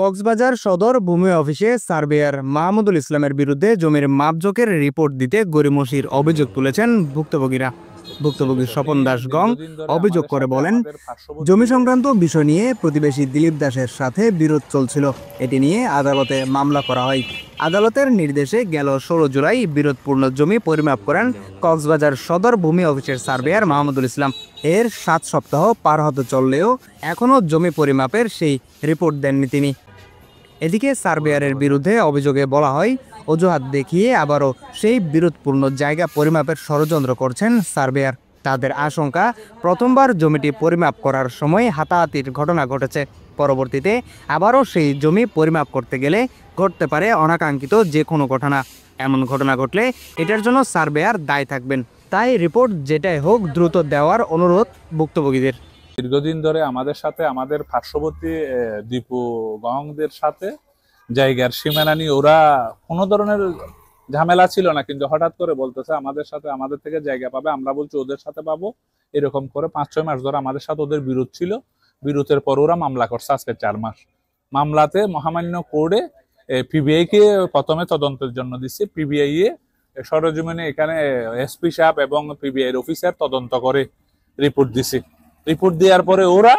কক্সবাজার সদর ভূমি অফিসে সার্ভেয়ার মাহমুদুল ইসলামের বিরুদ্ধে জমির মাপজোকের রিপোর্ট দিতে গড়িমসির অভিযোগ তুলেছেন ভুক্তভোগীরা। ভুক্তভোগী স্বপন দাস গং অভিযোগ করে বলেন, জমি সংক্রান্ত বিষয় নিয়ে প্রতিবেশী দিলীপ দাসের সাথে বিরোধ চলছিল। এটি নিয়ে আদালতে মামলা করা হয়। আদালতের নির্দেশে গেল 16 জুলাই বিরোধপূর্ণ জমি পরিমাপ করেন কক্সবাজার সদর ভূমি অফিসের সার্ভেয়ার মাহমুদুল ইসলাম। এর 7 সপ্তাহ পার হতে চললেও এখনও জমি পরিমাপের সেই রিপোর্ট দেননি তিনি। এদিকে সার্ভেয়ারের বিরুদ্ধে অভিযোগে বলা হয়, অজুহাত দেখিয়ে আবারও সেই বিরোধপূর্ণ জায়গা পরিমাপের ষড়যন্ত্র করছেন সার্ভেয়ার। তাদের আশঙ্কা, প্রথমবার জমিটি পরিমাপ করার সময় হাতাহাতির ঘটনা ঘটেছে। পরবর্তীতে আবারও সেই জমি পরিমাপ করতে গেলে ঘটতে পারে অনাকাঙ্ক্ষিত যে কোনো ঘটনা। এমন ঘটনা ঘটলে এটার জন্য সার্ভেয়ার দায়ী থাকবেন। তাই রিপোর্ট যেটাই হোক দ্রুত দেওয়ার অনুরোধ ভুক্তভোগীদের। দীর্ঘদিন ধরে আমাদের সাথে আমাদের পার্শ্ববর্তী দীপু গংদের সাথে জায়গার সীমানা নিয়ে ওরা কোনো ধরনের ঝামেলা ছিল না, কিন্তু হঠাৎ করে বলতেছে আমাদের সাথে আমাদের থেকে জায়গা পাবে, আমরা বলছি ওদের সাথে পাবো। এরকম করে 5-6 মাস ধরে আমাদের সাথে ওদের বিরোধ ছিল। বিরোধের পর ওরা মামলা করছে আজকে 4 মাস। মামলাতে মহামান্য কোর্টে পিবিআই কে প্রথমে তদন্তের জন্য দিচ্ছে। পিবিআই সরজমিনে এখানে এসপি সাহেব এবং পিবিআই অফিসার তদন্ত করে রিপোর্ট দিছে। রিপোর্ট দেওয়ার পরে ওরা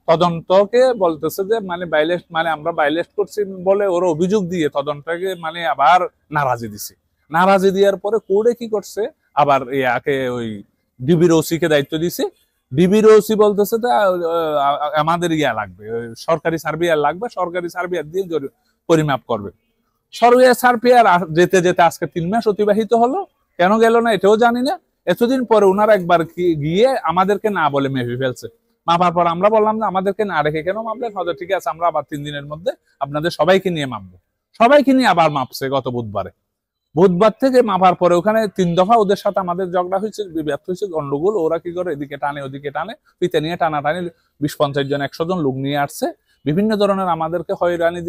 তদন্তকে বলতেছে যে আমরা বাইলেস্ট করছি বলে ওরা অভিযোগ দিয়ে তদন্তকে আবার নারাজি দিছে। নারাজি দেওয়ার পরে কোর্টে কি করছে, আবার ইয়াকে ওই ডিবির ওসি কে দায়িত্ব দিছে। ডিবির ওসি বলতেছে আমাদের লাগবে, সরকারি সার্ভেয়ার লাগবে, সরকারি সার্ভেয়ার দিয়ে পরিমাপ করবে। সরকারি সার্ভেয়ার যেতে যেতে আজকে 3 মাস অতিবাহিত হলো। কেন গেল না এটাও জানি না। এতদিন পরে ওনারা একবার গিয়ে আমাদেরকে না বলে মেপে ফেলছে। মাপার পর আমরা বললাম যে আমাদেরকে না রেখে কেন মাপলেন? হয়তো ঠিক আছে, আমরা আবার 3 দিনের মধ্যে আপনাদের সবাইকে নিয়ে মাপবো। সবাইকে নিয়ে আবার মাপছে গত বুধবারে। বুধবার থেকে মাপার পরে ওখানে 3 দফা ওদের সাথে আমাদের ঝগড়া হয়েছে, বিবাদ হয়েছে, গন্ডগোল। ওরা কি করে এদিকে টানে ওদিকে টানে, পিতে নিয়ে টানাটানি 20-50 জন 100 জন লোক নিয়ে আসছে। বিভিন্ন ধরনের আমাদেরকে হয়রানি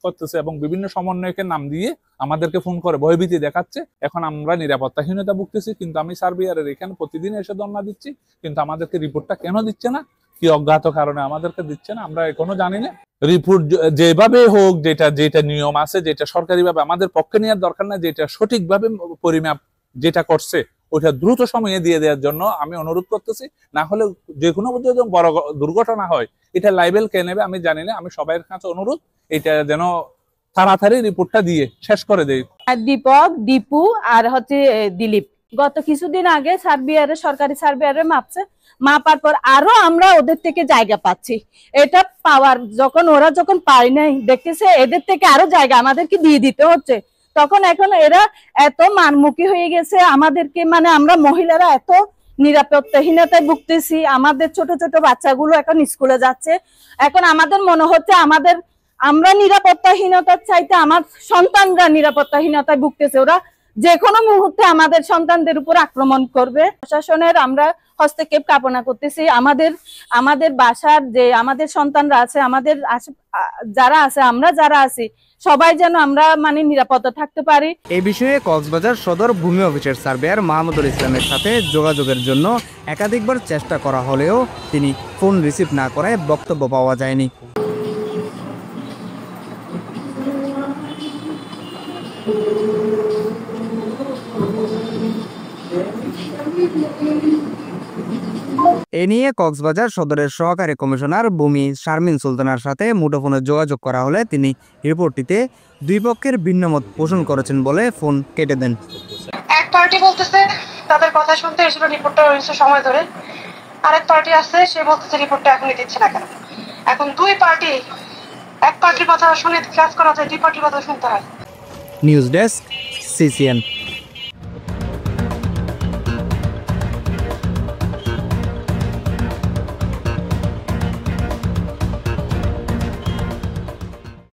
করতেছে এবং বিভিন্ন সমন্বয়কে নাম দিয়ে আমাদেরকে ফোন করে ভয়ভীতি দেখাচ্ছে। এখন আমরা নিরাপত্তাহীনতা ভুগতেছি, কিন্তু আমি সার্ভেয়ারের এখানে প্রতিদিন এসে ধর্ণা দিচ্ছি, কিন্তু আমাদেরকে রিপোর্টটা কেন দিচ্ছে না? কি অজ্ঞাত কারণে আমাদেরকে দিচ্ছে না আমরা এখনো জানি না। রিপোর্ট যেভাবে হোক, যেটা নিয়ম আছে, যেটা সরকারিভাবে আমাদের পক্ষে নেওয়ার দরকার না, যেটা সঠিকভাবে পরিমাপ যেটা করছে ওইটা দ্রুত সময়ে দিয়ে দেওয়ার জন্য আমি অনুরোধ করতেছি। না হলে যে কোনো বড় দুর্ঘটনা হয় এটা লাইবেল কে নেবে আমি জানি না। আমি সবাই কাছে অনুরোধ, এটা যেন তাড়াতাড়ি রিপোর্টটা দিয়ে শেষ করে দেয়। দীপক, দীপু আর দিলীপ গত কিছুদিন আগে সরকারি সার্ভেয়ারে মাপার পর আরো আমরা ওদের থেকে জায়গা পাচ্ছি। এটা পাওয়ার ওরা যখন পায় নাই, দেখতেছে এদের থেকে আরো জায়গা আমাদেরকে দিয়ে দিতে হচ্ছে, তখন এখন এরা এত মানমুখী হয়ে গেছে আমাদেরকে, আমরা মহিলারা এত নিরাপত্তাহীনতায় ভুগতেছি। আমাদের ছোট ছোট বাচ্চাগুলো এখন স্কুলে যাচ্ছে। এখন আমাদের মনে হচ্ছে আমরা নিরাপত্তাহীনতার চাইতে আমার সন্তানরা নিরাপত্তাহীনতায় ভুগতেছে। ওরা যে কোনো মুহূর্তে আমাদের সন্তানদের উপর আক্রমণ করবে। প্রশাসনের আমরা হস্তক্ষেপ কামনা করতেছি। আমাদের বাসার যে আমাদের সন্তানরা আছে, আমাদের যারা আছে, আমরা যারা আছি, সবাই যেন আমরা নিরাপদ থাকতে পারি। এই বিষয়ে কক্সবাজার সদর ভূমি অফিসের সার্ভেয়ার মাহমুদুল ইসলামের সাথে যোগাযোগের জন্য একাধিকবার চেষ্টা করা হলেও তিনি ফোন রিসিভ না করায় বক্তব্য পাওয়া যায়নি। এ নিয়ে কক্সবাজার সদরের সহকারী কমিশনার ভূমি শারমিন সুলতানার সাথে মুঠোফোনে যোগাযোগ করা হলে তিনি রিপোর্টটিতে 2 পক্ষের ভিন্নমত পোষণ করেছেন বলে ফোন কেটে দেন। এক পার্টি বলতেছে তাদের কথা শুনতে এসেছিল রিপোর্টটা হয়েছে সময় ধরে, আরেক পার্টি আছে সে বলতেছে রিপোর্টটা এখনই দিচ্ছে না কেন। এখন এক পার্টির কথা শুনে কাজ করা যায়, 2 পার্টির কথা শুনতে হয়। News desk, CCN।